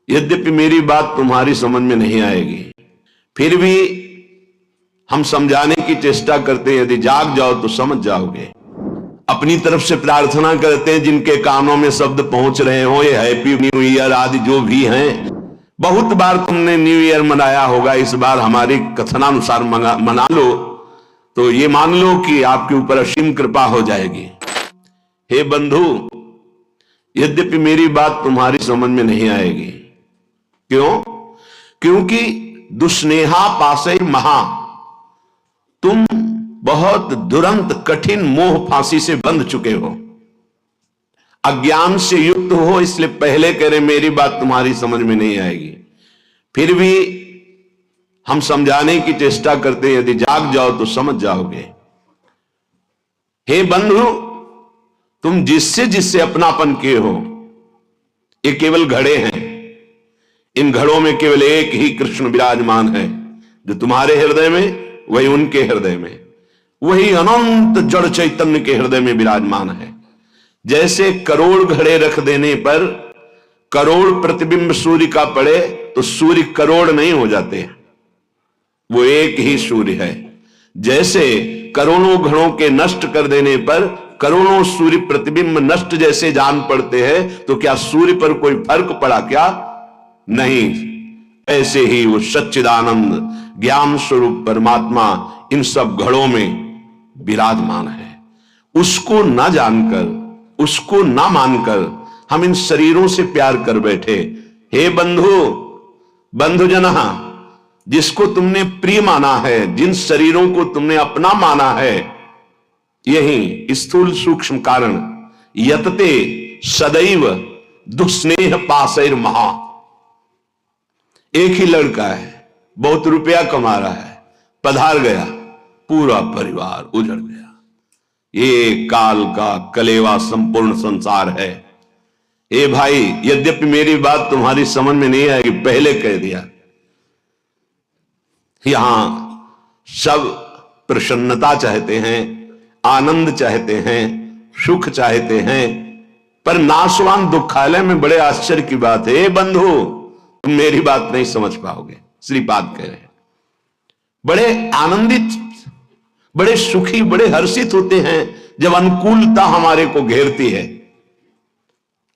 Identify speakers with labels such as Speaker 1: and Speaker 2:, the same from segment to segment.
Speaker 1: यद्यपि मेरी बात तुम्हारी समझ में नहीं आएगी, फिर भी हम समझाने की चेष्टा करते हैं। यदि जाग जाओ तो समझ जाओगे। अपनी तरफ से प्रार्थना करते हैं, जिनके कानों में शब्द पहुंच रहे हो, ये हैप्पी न्यू ईयर आदि जो भी हैं। बहुत बार तुमने न्यू ईयर मनाया होगा, इस बार हमारी कथनानुसार मना लो, तो ये मान लो कि आपके ऊपर असीम कृपा हो जाएगी। हे बंधु, यद्यपि मेरी बात तुम्हारी समझ में नहीं आएगी। क्यों? क्योंकि दुस्नेहा पासे महा, तुम बहुत दुरंत कठिन मोह फांसी से बंध चुके हो, अज्ञान से युक्त हो, इसलिए पहले कह रहे मेरी बात तुम्हारी समझ में नहीं आएगी। फिर भी हम समझाने की चेष्टा करते हैं। यदि जाग जाओ तो समझ जाओगे। हे बंधु, तुम जिससे जिससे अपनापन किए हो, ये केवल घड़े हैं। इन घड़ों में केवल एक ही कृष्ण विराजमान है, जो तुम्हारे हृदय में वही उनके हृदय में, वही अनंत जड़ चैतन्य के हृदय में विराजमान है। जैसे करोड़ घड़े रख देने पर करोड़ प्रतिबिंब सूर्य का पड़े तो सूर्य करोड़ नहीं हो जाते, वो एक ही सूर्य है। जैसे करोड़ों घड़ों के नष्ट कर देने पर करोड़ों सूर्य प्रतिबिंब नष्ट जैसे जान पड़ते हैं, तो क्या सूर्य पर कोई फर्क पड़ा क्या? नहीं। ऐसे ही वो सच्चिदानंद ज्ञान स्वरूप परमात्मा इन सब घड़ों में विराजमान है। उसको ना जानकर, उसको ना मानकर हम इन शरीरों से प्यार कर बैठे। हे बंधु, बंधुजना, जिसको तुमने प्रिय माना है, जिन शरीरों को तुमने अपना माना है, यही स्थूल सूक्ष्म कारण यतते सदैव दुस्नेह पासैर महा। एक ही लड़का है, बहुत रुपया कमा रहा है, पधार गया, पूरा परिवार उजड़ गया। ये काल का कलेवा संपूर्ण संसार है। ए भाई, यद्यपि मेरी बात तुम्हारी समझ में नहीं आएगी, पहले कह दिया। यहां सब प्रसन्नता चाहते हैं, आनंद चाहते हैं, सुख चाहते हैं, पर नाशवान दुखालय में बड़े आश्चर्य की बात है। बंधु, तुम मेरी बात नहीं समझ पाओगे। श्रीपाद कह रहे हैं, बड़े आनंदित, बड़े सुखी, बड़े हर्षित होते हैं जब अनुकूलता हमारे को घेरती है।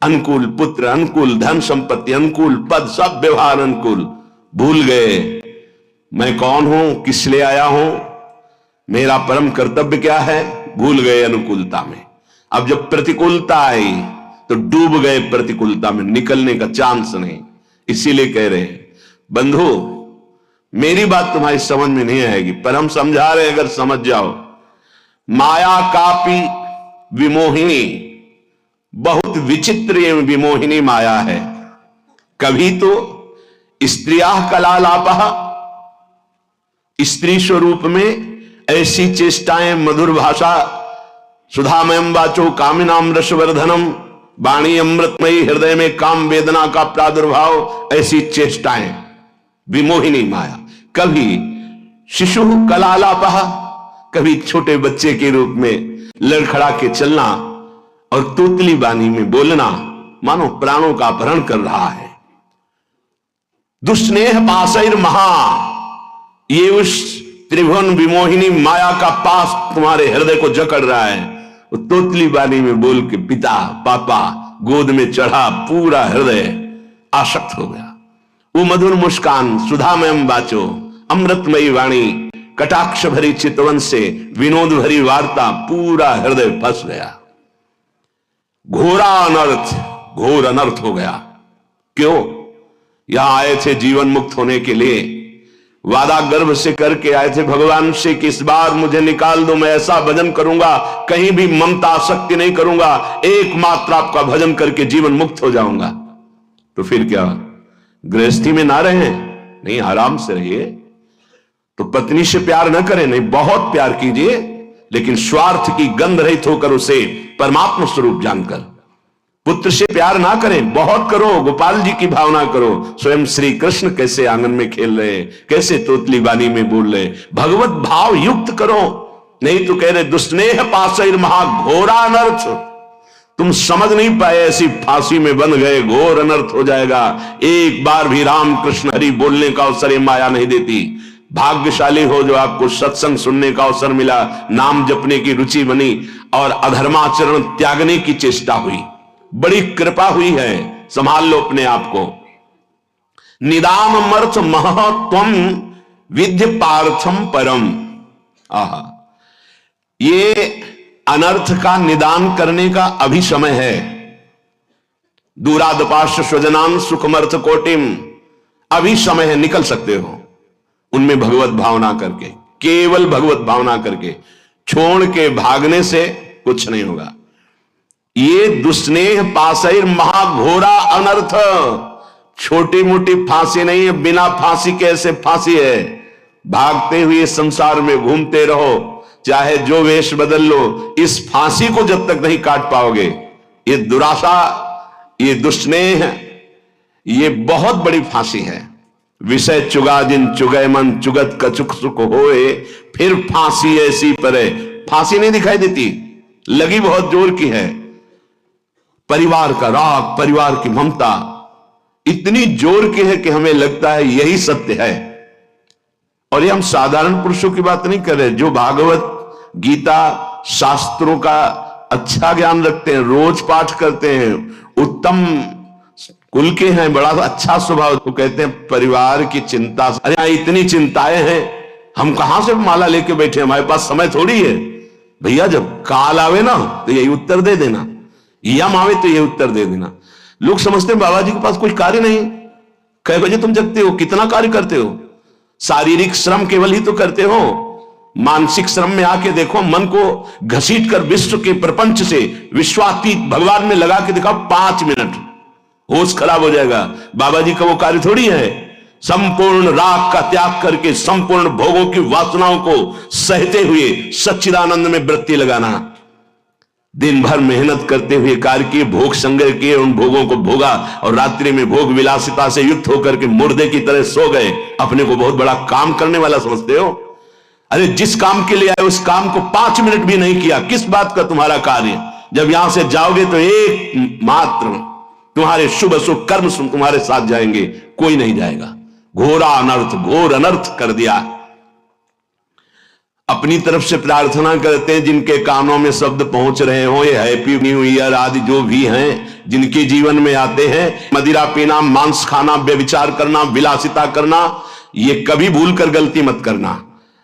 Speaker 1: अनुकूल पुत्र, अनुकूल धन संपत्ति, अनुकूल पद, सब व्यवहार अनुकूल। भूल गए मैं कौन हूं, किस लिए आया हूं, मेरा परम कर्तव्य क्या है, भूल गए अनुकूलता में। अब जब प्रतिकूलता आई तो डूब गए प्रतिकूलता में, निकलने का चांस नहीं। इसीलिए कह रहे हैं बंधु, मेरी बात तुम्हारी समझ में नहीं आएगी, पर हम समझा रहे, अगर समझ जाओ। माया कापी विमोहिनी, बहुत विचित्र ये विमोहिनी माया है। कभी तो स्त्रिया कलालापः, स्त्री स्वरूप में ऐसी चेष्टाएं, मधुर भाषा, सुधामयम वाचो कामिनाम रसवर्धनम, वाणी अमृतमयी, हृदय में काम वेदना का प्रादुर्भाव, ऐसी चेष्टाएं, विमोहिनी माया। कभी शिशु कलालापः, कभी छोटे बच्चे के रूप में लड़खड़ा के चलना और तोतली बानी में बोलना, मानो प्राणों का अपहरण कर रहा है। दुस्नेह पासैर महा, ये उस त्रिभुवन विमोहिनी माया का पास तुम्हारे हृदय को जकड़ रहा है। वो तोतली बानी में बोल के पिता पापा गोद में चढ़ा, पूरा हृदय आसक्त हो गया। वो मधुर मुस्कान, सुधामयम वाचो, अमृतमयी वाणी, कटाक्ष भरी चितवन से विनोद भरी वार्ता, पूरा हृदय फंस गया। घोरा अनर्थ, घोर अनर्थ हो गया। क्यों? यहां आए थे जीवन मुक्त होने के लिए, वादा गर्भ से करके आए थे भगवान से कि इस बार मुझे निकाल दो, मैं ऐसा भजन करूंगा, कहीं भी ममता आसक्ति नहीं करूंगा, एकमात्र आपका भजन करके जीवन मुक्त हो जाऊंगा। तो फिर क्या, गृहस्थी में ना रहे? नहीं, आराम से रहिए। तो पत्नी से प्यार न करें, नहीं, बहुत प्यार कीजिए, लेकिन स्वार्थ की गंध रहित होकर उसे परमात्मा स्वरूप जानकर। पुत्र से प्यार ना करें, बहुत करो, गोपाल जी की भावना करो। स्वयं श्री कृष्ण कैसे आंगन में खेल रहे, कैसे तोतली बानी में बोल रहे, भगवत भाव युक्त करो। नहीं तो कह रहे दुस्नेह पासैर महा घोरा अनर्थ, तुम समझ नहीं पाए, ऐसी फांसी में बंध गए, घोर अनर्थ हो जाएगा। एक बार भी राम कृष्ण हरि बोलने का अवसर ये माया नहीं देती। भाग्यशाली हो जो आपको सत्संग सुनने का अवसर मिला, नाम जपने की रुचि बनी और अधर्माचरण त्यागने की चेष्टा हुई। बड़ी कृपा हुई है, संभाल लो अपने आप को। निदानमर्थ महत्वम विद्य पार्थम परम। आहा, ये अनर्थ का निदान करने का अभी समय है। दूरादपाश स्वजनान सुखमर्थ कोटिम, अभी समय है, निकल सकते हो उनमें भगवत भावना करके, केवल भगवत भावना करके। छोड़ के भागने से कुछ नहीं होगा। ये दुस्नेह पासैर महाघोरा अनर्थ, छोटी मोटी फांसी नहीं है। बिना फांसी के ऐसे फांसी है। भागते हुए संसार में घूमते रहो, चाहे जो वेश बदल लो, इस फांसी को जब तक नहीं काट पाओगे, ये दुराशा, ये दुस्नेह, ये बहुत बड़ी फांसी है। विषय चुगा जिन चुगय मन, चुगत कछुक सुख होए, फिर फांसी ऐसी परे। फांसी नहीं दिखाई देती, लगी बहुत जोर की है। परिवार का राग, परिवार की ममता इतनी जोर की है कि हमें लगता है यही सत्य है। और ये हम साधारण पुरुषों की बात नहीं कर रहे, जो भागवत गीता शास्त्रों का अच्छा ज्ञान रखते हैं, रोज पाठ करते हैं, उत्तम कुल के हैं, बड़ा अच्छा स्वभाव, तो कहते हैं परिवार की चिंता। अरे इतनी चिंताएं हैं, हम कहां से माला लेके बैठे, हमारे पास समय थोड़ी है। भैया जब काल आवे ना तो यही उत्तर दे देना, यम आवे तो यही उत्तर दे देना। लोग समझते हैं बाबा जी के पास कोई कार्य नहीं। कै बजे तुम जगते हो, कितना कार्य करते हो? शारीरिक श्रम केवल ही तो करते हो, मानसिक श्रम में आके देखो। मन को घसीट कर विश्व के प्रपंच से विश्वातीत भगवान में लगा के दिखाओ 5 मिनट, होश खराब हो जाएगा। बाबा जी का वो कार्य थोड़ी है। संपूर्ण राग का त्याग करके संपूर्ण भोगों की वासनाओं को सहते हुए सच्चिदानंद में वृत्ति लगाना, दिन भर मेहनत करते हुए कार्य किए, भोग संग्रह किए, उन भोगों को भोगा और रात्रि में भोग विलासिता से युक्त होकर के मुर्दे की तरह सो गए। अपने को बहुत बड़ा काम करने वाला समझते हो। अरे जिस काम के लिए आए उस काम को 5 मिनट भी नहीं किया, किस बात का तुम्हारा कार्य? जब यहां से जाओगे तो एक मात्र तुम्हारे शुभ अशुभ कर्म तुम्हारे साथ जाएंगे, कोई नहीं जाएगा। घोरा अनर्थ, घोर अनर्थ कर दिया। अपनी तरफ से प्रार्थना करते हैं जिनके कानों में शब्द पहुंच रहे हो, ये हैप्पी न्यू ईयर आदि जो भी हैं, जिनके जीवन में आते हैं, मदिरा पीना, मांस खाना, व्यभिचार करना, विलासिता करना, ये कभी भूल कर गलती मत करना।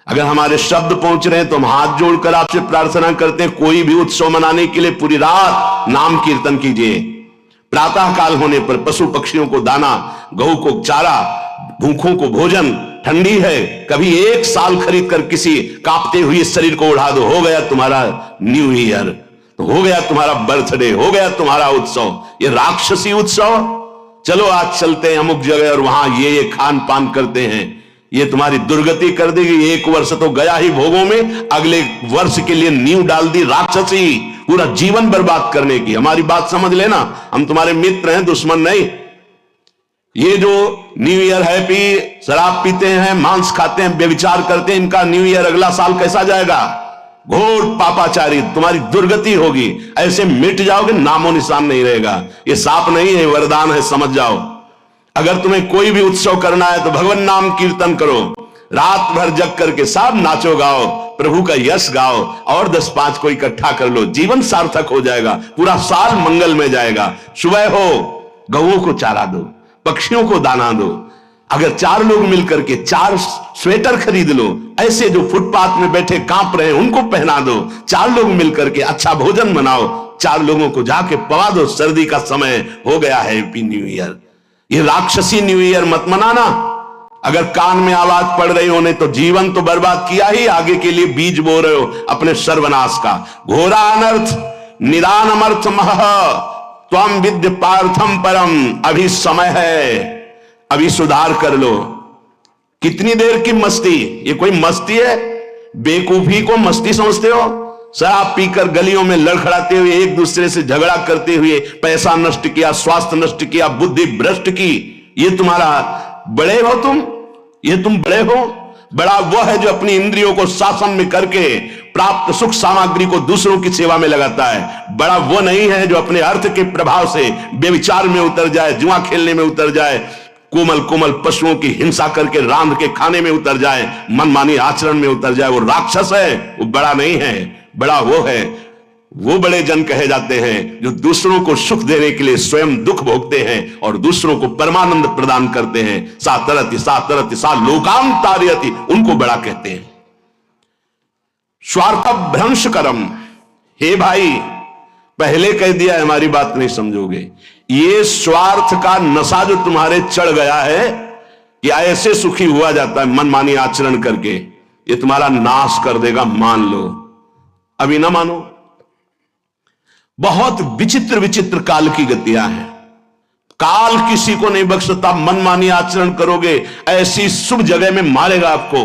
Speaker 1: अगर हमारे शब्द पहुंच रहे हैं तो हम हाथ जोड़कर आपसे प्रार्थना करते हैं, कोई भी उत्सव मनाने के लिए पूरी रात नाम कीर्तन कीजिए। प्रातः काल होने पर पशु पक्षियों को दाना, गऊ को चारा, भूखों को भोजन, ठंडी है कभी 1 साल खरीद कर किसी कांपते हुए शरीर को उड़ा दो, हो गया तुम्हारा न्यू ईयर, तो हो गया तुम्हारा बर्थडे, हो गया तुम्हारा उत्सव। ये राक्षसी उत्सव, चलो आज चलते हैं अमुक जगह और वहां ये खान पान करते हैं, ये तुम्हारी दुर्गति कर देगी। 1 वर्ष तो गया ही भोगों में, अगले वर्ष के लिए नींव डाल दी राक्षसी, पूरा जीवन बर्बाद करने की। हमारी बात समझ लेना, हम तुम्हारे मित्र हैं, दुश्मन नहीं। ये जो न्यू ईयर हैप्पी, शराब पीते हैं, मांस खाते हैं, व्यभिचार करते हैं, इनका न्यू ईयर अगला साल कैसा जाएगा? घोर पापाचारी, तुम्हारी दुर्गति होगी। ऐसे मिट जाओगे, नामो निशान नहीं रहेगा। ये साप नहीं है, वरदान है, समझ जाओ। अगर तुम्हें कोई भी उत्सव करना है तो भगवान नाम कीर्तन करो, रात भर जग करके सब नाचो गाओ, प्रभु का यश गाओ, और 10-5 को इकट्ठा कर लो, जीवन सार्थक हो जाएगा, पूरा साल मंगल में जाएगा। सुबह हो गऊओं को चारा दो, पक्षियों को दाना दो। अगर 4 लोग मिलकर के 4 स्वेटर खरीद लो, ऐसे जो फुटपाथ में बैठे कांप रहे हैं उनको पहना दो। 4 लोग मिलकर के अच्छा भोजन बनाओ, 4 लोगों को जाके पवा दो। सर्दी का समय हो गया है, हैप्पी न्यू ईयर। ये राक्षसी न्यू ईयर मत मनाना। अगर कान में आवाज पड़ रही होने तो जीवन तो बर्बाद किया ही, आगे के लिए बीज बो रहे हो अपने सर्वनाश का। घोरा अनर्थ निदान अमर्थ मह त्वम विद्य पार्थम परम। अभी समय है, अभी सुधार कर लो। कितनी देर की मस्ती? ये कोई मस्ती है? बेकूफी को मस्ती समझते हो? शराब पीकर गलियों में लड़खड़ाते हुए, एक दूसरे से झगड़ा करते हुए पैसा नष्ट किया, स्वास्थ्य नष्ट किया, बुद्धि भ्रष्ट की। ये तुम्हारा बड़े हो तुम? ये तुम बड़े हो? बड़ा वह है जो अपनी इंद्रियों को शासन में करके प्राप्त सुख सामग्री को दूसरों की सेवा में लगाता है। बड़ा वो नहीं है जो अपने अर्थ के प्रभाव से व्यभिचार में उतर जाए, जुआ खेलने में उतर जाए, कोमल कोमल पशुओं की हिंसा करके रांध के खाने में उतर जाए, मनमानी आचरण में उतर जाए। वो राक्षस है, वो बड़ा नहीं है। बड़ा वो है, वो बड़े जन कहे जाते हैं जो दूसरों को सुख देने के लिए स्वयं दुख भोगते हैं और दूसरों को परमानंद प्रदान करते हैं। सातरति सातरति सा लोकाम तारयति, उनको बड़ा कहते हैं। स्वार्थ भ्रंश करम, हे भाई पहले कह दिया है, हमारी बात नहीं समझोगे। ये स्वार्थ का नशा जो तुम्हारे चढ़ गया है कि ऐसे सुखी हुआ जाता है मनमानी आचरण करके, ये तुम्हारा नाश कर देगा, मान लो। अभी ना मानो। बहुत विचित्र विचित्र काल की गतियां हैं। काल किसी को नहीं बख्शता। मनमानी आचरण करोगे ऐसी शुभ जगह में मारेगा आपको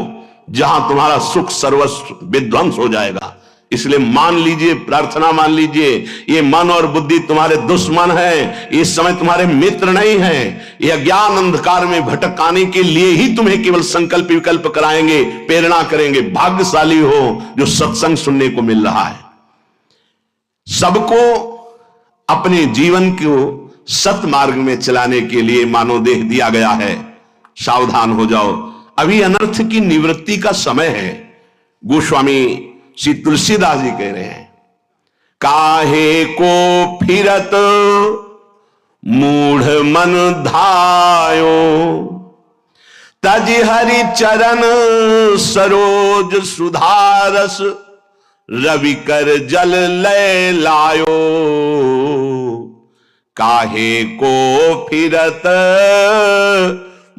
Speaker 1: जहां तुम्हारा सुख सर्वस्व विध्वंस हो जाएगा। इसलिए मान लीजिए, प्रार्थना मान लीजिए, ये मन और बुद्धि तुम्हारे दुश्मन है, इस समय तुम्हारे मित्र नहीं है। ये अज्ञान अंधकार में भटकाने के लिए ही तुम्हें केवल संकल्प विकल्प कराएंगे, प्रेरणा करेंगे। भाग्यशाली हो जो सत्संग सुनने को मिल रहा है। सबको अपने जीवन को सत मार्ग में चलाने के लिए मानवदेह दिया गया है। सावधान हो जाओ, अभी अनर्थ की निवृत्ति का समय है। गोस्वामी श्री तुलसीदास जी कह रहे हैं, काहे को फिरत मूढ़ मन धायो, तज हरि चरण सरोज सुधारस, रवि कर जल लय लायो। काहे को फिरत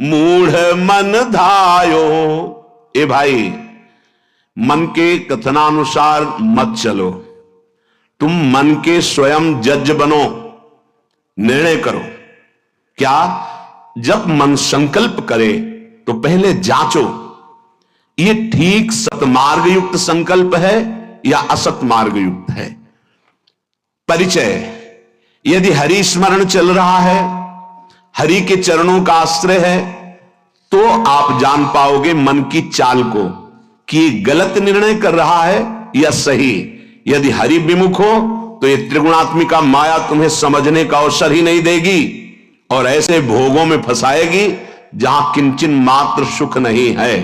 Speaker 1: मूढ़ मन धायो। ए भाई, मन के कथनानुसार मत चलो। तुम मन के स्वयं जज बनो, निर्णय करो। क्या? जब मन संकल्प करे तो पहले जांचो, ये ठीक सतमार्ग युक्त संकल्प है या असत मार्ग युक्त है। परिचय, यदि हरि स्मरण चल रहा है, हरि के चरणों का आश्रय है, तो आप जान पाओगे मन की चाल को कि गलत निर्णय कर रहा है या सही। यदि हरि विमुख हो तो ये त्रिगुणात्मिका माया तुम्हें समझने का अवसर ही नहीं देगी और ऐसे भोगों में फंसाएगी जहां किंचन मात्र सुख नहीं है।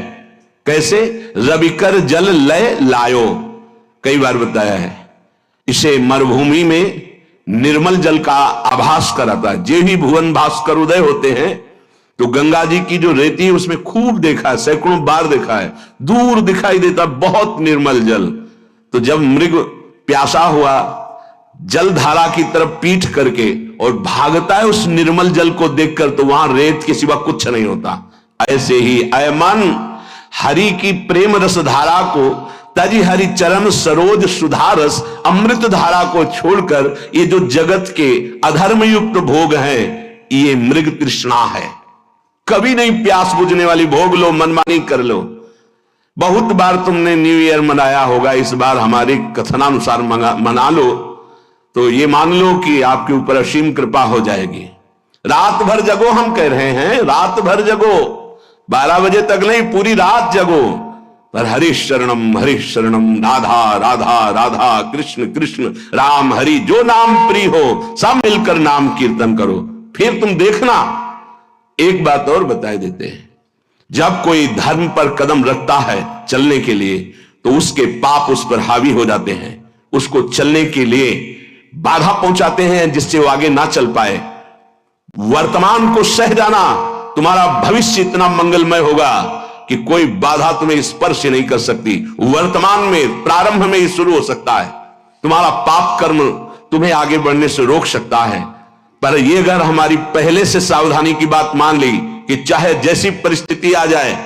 Speaker 1: कैसे? रविकर जल लय लायो, कई बार बताया है। इसे मरुभूमि में निर्मल जल का आभास कराता है। जे ही भुवन भास्कर उदय होते हैं तो गंगा जी की जो रेती है उसमें खूब देखा है, सैकड़ों बार देखा है, दूर दिखाई देता बहुत निर्मल जल। तो जब मृग प्यासा हुआ जल धारा की तरफ पीठ करके और भागता है उस निर्मल जल को देखकर, तो वहां रेत के सिवा कुछ नहीं होता। ऐसे ही अय मन, हरि की प्रेम रस धारा को, तजी हरि चरण सरोज सुधारस, अमृत धारा को छोड़कर ये जो जगत के अधर्म युक्त भोग हैं, ये मृग तृष्णा है। कभी नहीं प्यास बुझने वाली भोग लो, मनमानी कर लो। बहुत बार तुमने न्यू ईयर मनाया होगा, इस बार हमारी कथनानुसार मना लो तो ये मान लो कि आपके ऊपर असीम कृपा हो जाएगी। रात भर जगो, हम कह रहे हैं रात भर जगो, 12 बजे तक नहीं, पूरी रात जगो। पर हरीश शरणम राधा राधा राधा, कृष्ण कृष्ण राम हरि, जो नाम प्रिय हो सब मिलकर नाम कीर्तन करो। फिर तुम देखना। एक बात और बताए देते हैं, जब कोई धर्म पर कदम रखता है चलने के लिए तो उसके पाप उस पर हावी हो जाते हैं, उसको चलने के लिए बाधा पहुंचाते हैं जिससे वो आगे ना चल पाए। वर्तमान को सह जाना, तुम्हारा भविष्य इतना मंगलमय होगा कि कोई बाधा तुम्हें स्पर्श नहीं कर सकती। वर्तमान में, प्रारंभ में ही शुरू हो सकता है। तुम्हारा पाप कर्म तुम्हें आगे बढ़ने से रोक सकता है। पर यह अगर हमारी पहले से सावधानी की बात मान ली कि चाहे जैसी परिस्थिति आ जाए,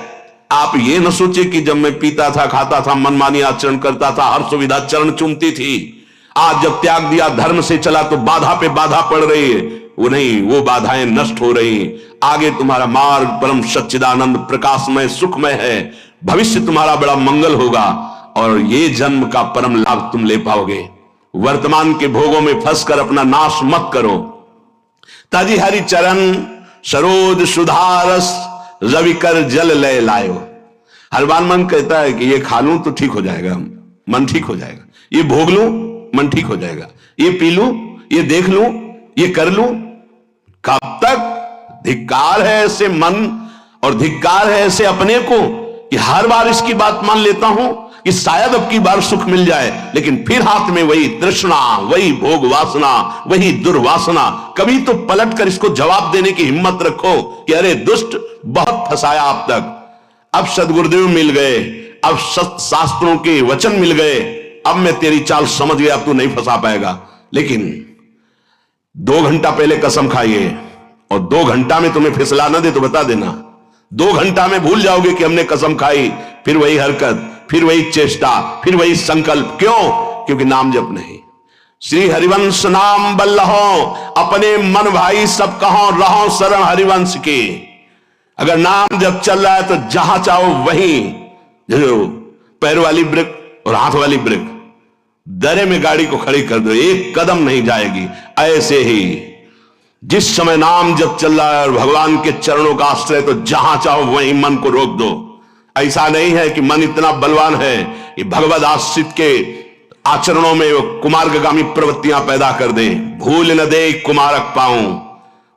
Speaker 1: आप ये न सोचे कि जब मैं पीता था, खाता था, मनमानी आचरण करता था, हर सुविधा चरण चूमती थी, आज जब त्याग दिया, धर्म से चला तो बाधा पे बाधा पड़ रही है। वो नहीं, वो बाधाएं नष्ट हो रही। आगे तुम्हारा मार्ग परम सच्चिदानंद प्रकाशमय सुखमय है। भविष्य तुम्हारा बड़ा मंगल होगा और ये जन्म का परम लाभ तुम ले पाओगे। वर्तमान के भोगों में फंसकर अपना नाश मत करो। ताजी हरि चरण सरोज सुधारस, रवि कर जल लय लायो। हरबान मन कहता है कि ये खा लूं तो ठीक हो जाएगा। मन ठीक हो जाएगा। ये भोग लूं, मन ठीक हो जाएगा। ये पी लूं, ये देख लूं, ये कर लूं। कब तक? धिक्कार है ऐसे मन और धिक्कार है ऐसे अपने को कि हर बार इसकी बात मान लेता हूं कि शायद अब की बार सुख मिल जाए, लेकिन फिर हाथ में वही तृष्णा, वही भोग वासना, वही दुर्वासना। कभी तो पलट कर इसको जवाब देने की हिम्मत रखो कि अरे दुष्ट, बहुत फंसाया अब तक, अब सदगुरुदेव मिल गए, अब शास्त्रों के वचन मिल गए, अब मैं तेरी चाल समझ गया, अब तू नहीं फंसा पाएगा। लेकिन 2 घंटा पहले कसम खाइए और 2 घंटा में तुम्हें फिसला ना दे तो बता देना, 2 घंटा में भूल जाओगे कि हमने कसम खाई। फिर वही हरकत, फिर वही चेष्टा, फिर वही संकल्प। क्यों? क्योंकि नाम जप नहीं। श्री हरिवंश नाम बल्लहो, अपने मन भाई सब कहो, रहो शरण हरिवंश के। अगर नाम जब चल रहा है तो जहां चाहो वहीं, जो पैर वाली ब्रेक और हाथ वाली ब्रेक, दरे में गाड़ी को खड़ी कर दो, 1 कदम नहीं जाएगी। ऐसे ही जिस समय नाम जब चल रहा है और भगवान के चरणों का आश्रय, तो जहां चाहो वहीं मन को रोक दो। ऐसा नहीं है कि मन इतना बलवान है कि भगवद आश्रित के आचरणों में वो कुमार्गामी प्रवृत्तियां पैदा कर दे। भूल न दे कुमारक पाऊं,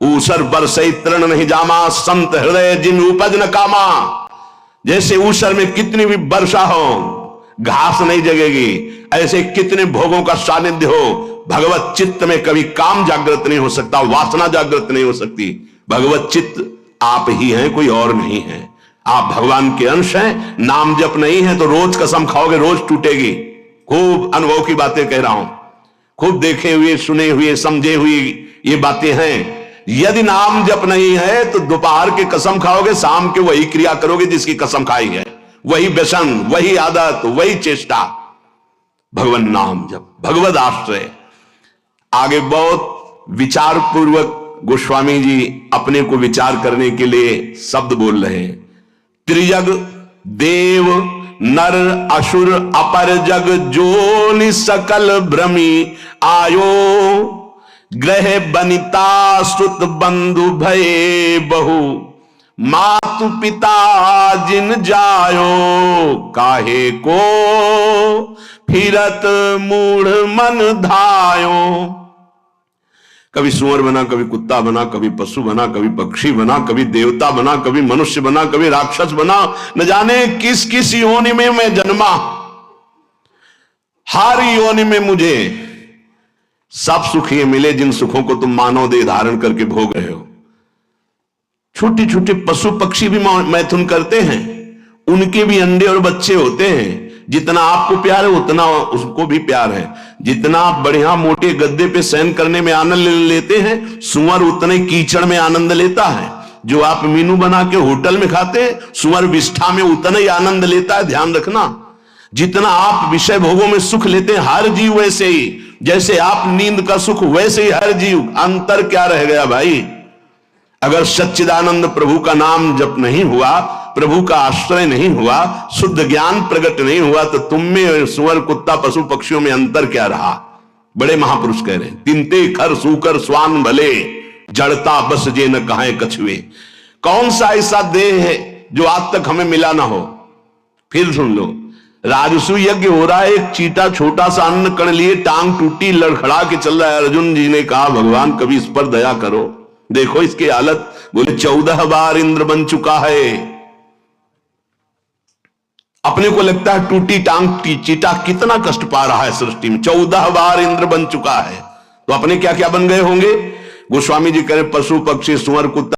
Speaker 1: ऊसर बरसई तृण नहीं जामा, संत हृदय जिन उपज न कामा। जैसे ऊसर में कितनी भी वर्षा हो घास नहीं जगेगी, ऐसे कितने भोगों का सानिध्य हो, भगवत चित्त में कभी काम जागृत नहीं हो सकता, वासना जागृत नहीं हो सकती। भगवत चित्त आप ही हैं, कोई और नहीं है। आप भगवान के अंश हैं। नाम जप नहीं है तो रोज कसम खाओगे, रोज टूटेगी। खूब अनुभव की बातें कह रहा हूं, खूब देखे हुए, सुने हुए, समझे हुए ये बातें हैं। यदि नाम जप नहीं है तो दोपहर के कसम खाओगे, शाम के वही क्रिया करोगे जिसकी कसम खाई है, वही व्यसन, वही आदत, वही चेष्टा। भगवान नाम जप, भगवद आश्रय। आगे बहुत विचार पूर्वक गोस्वामी जी अपने को विचार करने के लिए शब्द बोल रहे हैं। त्रिजग देव नर असुर अपर जग जोनि सकल भ्रमी आयो, ग्रह बनिता सुत बंधु भये बहु, मातु पिता जिन जायो, काहे को फिरत मूढ़ मन धायो। कभी सुअर बना, कभी कुत्ता बना, कभी पशु बना, कभी पक्षी बना, कभी देवता बना, कभी मनुष्य बना, कभी राक्षस बना, न जाने किस किस योनि में मैं जन्मा। हर योनि में मुझे सब सुख ये मिले जिन सुखों को तुम मानव देह धारण करके भोग रहे हो। छोटे छोटे पशु पक्षी भी मैथुन करते हैं, उनके भी अंडे और बच्चे होते हैं। जितना आपको प्यार है उतना उसको भी प्यार है। जितना आप बढ़िया मोटे गद्दे पे शयन करने में आनंद लेते हैं, सुअर उतने कीचड़ में आनंद लेता है। जो आप मीनू बना के होटल में खाते हैं, सुअर विष्ठा में उतना ही आनंद लेता है। ध्यान रखना, जितना आप विषय भोगों में सुख लेते हैं, हर जीव वैसे ही, जैसे आप नींद का सुख वैसे ही हर जीव। अंतर क्या रह गया भाई? अगर सच्चिदानंद प्रभु का नाम जप नहीं हुआ, प्रभु का आश्रय नहीं हुआ, शुद्ध ज्ञान प्रकट नहीं हुआ, तो तुम में सुअर कुत्ता पशु पक्षियों में अंतर क्या रहा? बड़े महापुरुष कह रहे हैं, तिनते खर सूकर स्वान भले, जड़ता बस जे न कहां कछुए। कौन सा ऐसा देह है जो आज तक हमें मिला ना हो? फिर सुन लो, राजसु यज्ञ हो रहा है, एक चीटा छोटा सा अन्न कण लिए टांग टूटी लड़खड़ा के चल रहा है। अर्जुन जी ने कहा, भगवान कभी इस पर दया करो, देखो इसकी हालत। बोले 14 बार इंद्र बन चुका है। अपने को लगता है टूटी टांग चीटा कितना कष्ट पा रहा है सृष्टि में, 14 बार इंद्र बन चुका है, तो अपने क्या क्या बन गए होंगे? गोस्वामी जी कह रहे, पशु पक्षी सुअर कुत्ता